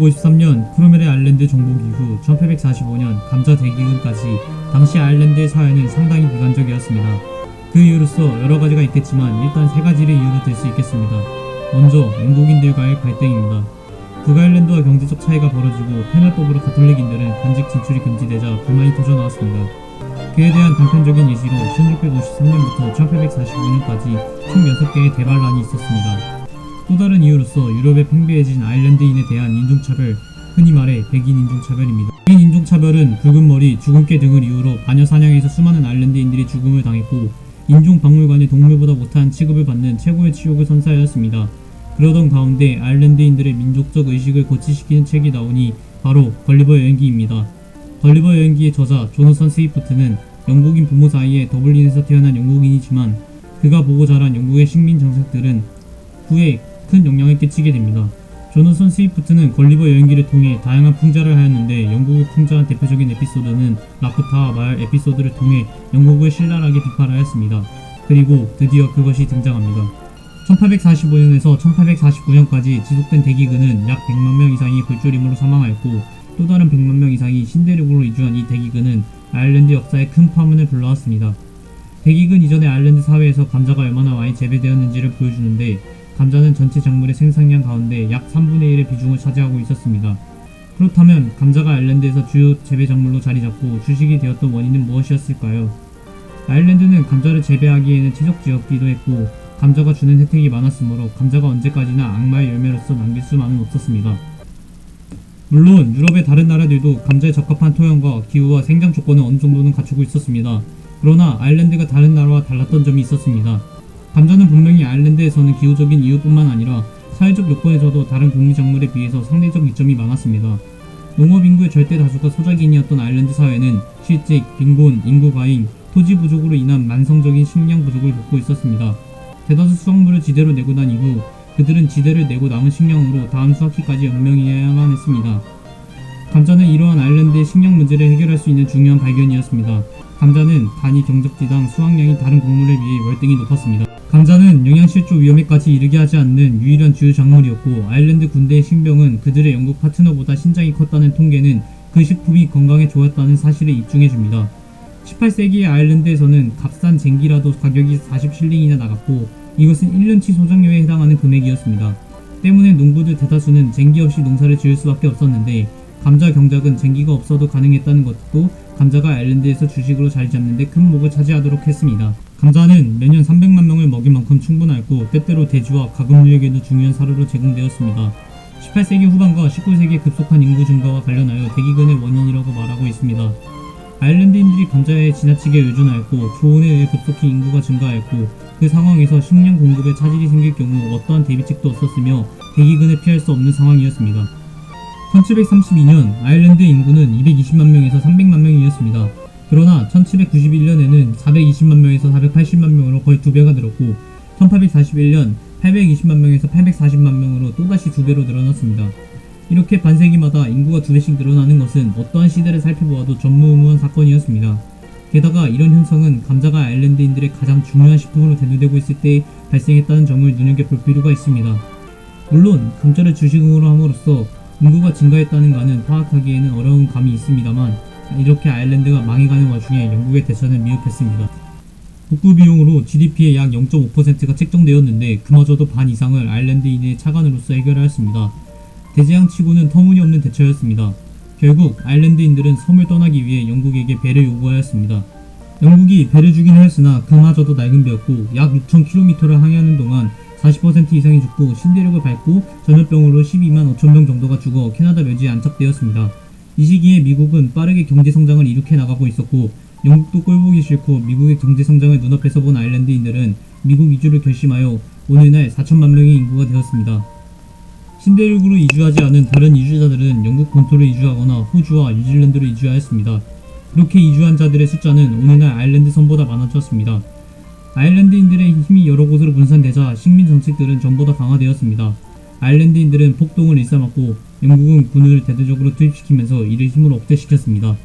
1553년 크로멜의 아일랜드 정복 이후 1845년 감자 대기근까지 당시 아일랜드의 사회는 상당히 비관적이었습니다. 그 이유로서 여러가지가 있겠지만 일단 세 가지를 이유로 들 수 있겠습니다. 먼저 영국인들과의 갈등입니다. 북아일랜드와 경제적 차이가 벌어지고 페널법으로 가톨릭인들은 관직 진출이 금지되자 불만이 터져나왔습니다. 그에 대한 단편적인 예시로 1653년부터 1845년까지 총 6개의 대반란이 있었습니다. 또 다른 이유로서 유럽에 팽배해진 아일랜드인에 대한 인종차별, 흔히 말해 백인 인종차별입니다. 백인 인종차별은 붉은 머리, 주근깨 등을 이유로 마녀 사냥에서 수많은 아일랜드인들이 죽음을 당했고 인종박물관의 동물보다 못한 취급을 받는 최고의 치욕을 선사하였습니다. 그러던 가운데 아일랜드인들의 민족적 의식을 고취시키는 책이 나오니 바로 걸리버 여행기입니다. 걸리버 여행기의 저자 조너선 스위프트는 영국인 부모 사이에 더블린에서 태어난 영국인이지만 그가 보고 자란 영국의 식민 정책들은 후에 큰 영향을 끼치게 됩니다. 조너선 스위프트는 걸리버 여행기를 통해 다양한 풍자를 하였는데 영국을 풍자한 대표적인 에피소드는 라프타 마을 에피소드를 통해 영국을 신랄하게 비판하였습니다. 그리고 드디어 그것이 등장합니다. 1845년에서 1849년까지 지속된 대기근은 약 100만 명 이상이 불조림으로 사망하였고 또 다른 100만 명 이상이 신대륙으로 이주한 이 대기근은 아일랜드 역사에 큰 파문을 불러왔습니다. 대기근 이전의 아일랜드 사회에서 감자가 얼마나 많이 재배되었는지를 보여주는데 감자는 전체 작물의 생산량 가운데 약 3분의 1의 비중을 차지하고 있었습니다. 그렇다면 감자가 아일랜드에서 주요 재배 작물로 자리잡고 주식이 되었던 원인은 무엇이었을까요? 아일랜드는 감자를 재배하기에는 채적지였기도 했고 감자가 주는 혜택이 많았으므로 감자가 언제까지나 악마의 열매로서 남길 수만은 없었습니다. 물론 유럽의 다른 나라들도 감자에 적합한 토양과 기후와 생장 조건을 어느 정도는 갖추고 있었습니다. 그러나 아일랜드가 다른 나라와 달랐던 점이 있었습니다. 감자는 분명히 아일랜드에서는 기후적인 이유뿐만 아니라 사회적 요건에서도 다른 곡류작물에 비해서 상대적 이점이 많았습니다. 농업 인구의 절대 다수가 소작인이었던 아일랜드 사회는 실직, 빈곤, 인구 과잉, 토지 부족으로 인한 만성적인 식량 부족을 겪고 있었습니다. 대다수 수확물을 지대로 내고 난 이후 그들은 지대를 내고 남은 식량으로 다음 수확기까지 연명해야만 했습니다. 감자는 이러한 아일랜드의 식량 문제를 해결할 수 있는 중요한 발견이었습니다. 감자는 단위 경적지당 수확량이 다른 곡물에 비해 월등히 높았습니다. 감자는 영양실조 위험에까지 이르게 하지 않는 유일한 주요 작물이었고 아일랜드 군대의 신병은 그들의 영국 파트너보다 신장이 컸다는 통계는 그 식품이 건강에 좋았다는 사실을 입증해줍니다. 18세기의 아일랜드에서는 값싼 쟁기라도 가격이 40실링이나 나갔고 이것은 1년치 소작료에 해당하는 금액이었습니다. 때문에 농부들 대다수는 쟁기 없이 농사를 지을 수밖에 없었는데 감자 경작은 쟁기가 없어도 가능했다는 것도 감자가 아일랜드에서 주식으로 자리 잡는 데 큰 몫을 차지하도록 했습니다. 감자는 매년 300만 명을 먹일 만큼 충분했고 때때로 대주와 가금류에게도 중요한 사료로 제공되었습니다. 18세기 후반과 19세기의 급속한 인구 증가와 관련하여 대기근의 원인이라고 말하고 있습니다. 아일랜드인들이 감자에 지나치게 의존하였고 조온에 의해 급속히 인구가 증가하였고 그 상황에서 식량 공급에 차질이 생길 경우 어떠한 대비책도 없었으며 대기근을 피할 수 없는 상황이었습니다. 1732년 아일랜드의 인구는 220만 명에서 300만 명이었습니다. 그러나 1791년에는 420만 명에서 480만 명으로 거의 2배가 늘었고 1841년 820만 명에서 840만 명으로 또다시 2배로 늘어났습니다. 이렇게 반세기마다 인구가 2배씩 늘어나는 것은 어떠한 시대를 살펴보아도 전무후무한 사건이었습니다. 게다가 이런 현상은 감자가 아일랜드인들의 가장 중요한 식품으로 대두되고 있을 때 발생했다는 점을 눈여겨볼 필요가 있습니다. 물론 감자를 주식으로 함으로써 인구가 증가했다는가는 파악하기에는 어려운 감이 있습니다만 이렇게 아일랜드가 망해가는 와중에 영국의 대처는 미흡했습니다. 복구 비용으로 GDP의 약 0.5%가 책정되었는데 그마저도 반 이상을 아일랜드인의 차관으로서 해결하였습니다. 대재앙치고는 터무니없는 대처였습니다. 결국 아일랜드인들은 섬을 떠나기 위해 영국에게 배를 요구하였습니다. 영국이 배를 주긴 하였으나 그마저도 낡은 배였고 약 6,000km를 항해하는 동안 40% 이상이 죽고 신대륙을 밟고 전염병으로 12만 5천 명 정도가 죽어 캐나다 묘지에 안착되었습니다. 이 시기에 미국은 빠르게 경제성장을 이룩해 나가고 있었고 영국도 꼴보기 싫고 미국의 경제성장을 눈앞에서 본 아일랜드인들은 미국 이주를 결심하여 오늘날 4천만 명의 인구가 되었습니다. 신대륙으로 이주하지 않은 다른 이주자들은 영국 본토로 이주하거나 호주와 뉴질랜드로 이주하였습니다. 이렇게 이주한 자들의 숫자는 오늘날 아일랜드 섬보다 많아졌습니다. 아일랜드인들의 힘이 여러 곳으로 분산되자 식민 정책들은 전보다 강화되었습니다. 아일랜드인들은 폭동을 일삼았고 영국은 군을 대대적으로 투입시키면서 이를 힘으로 억제시켰습니다.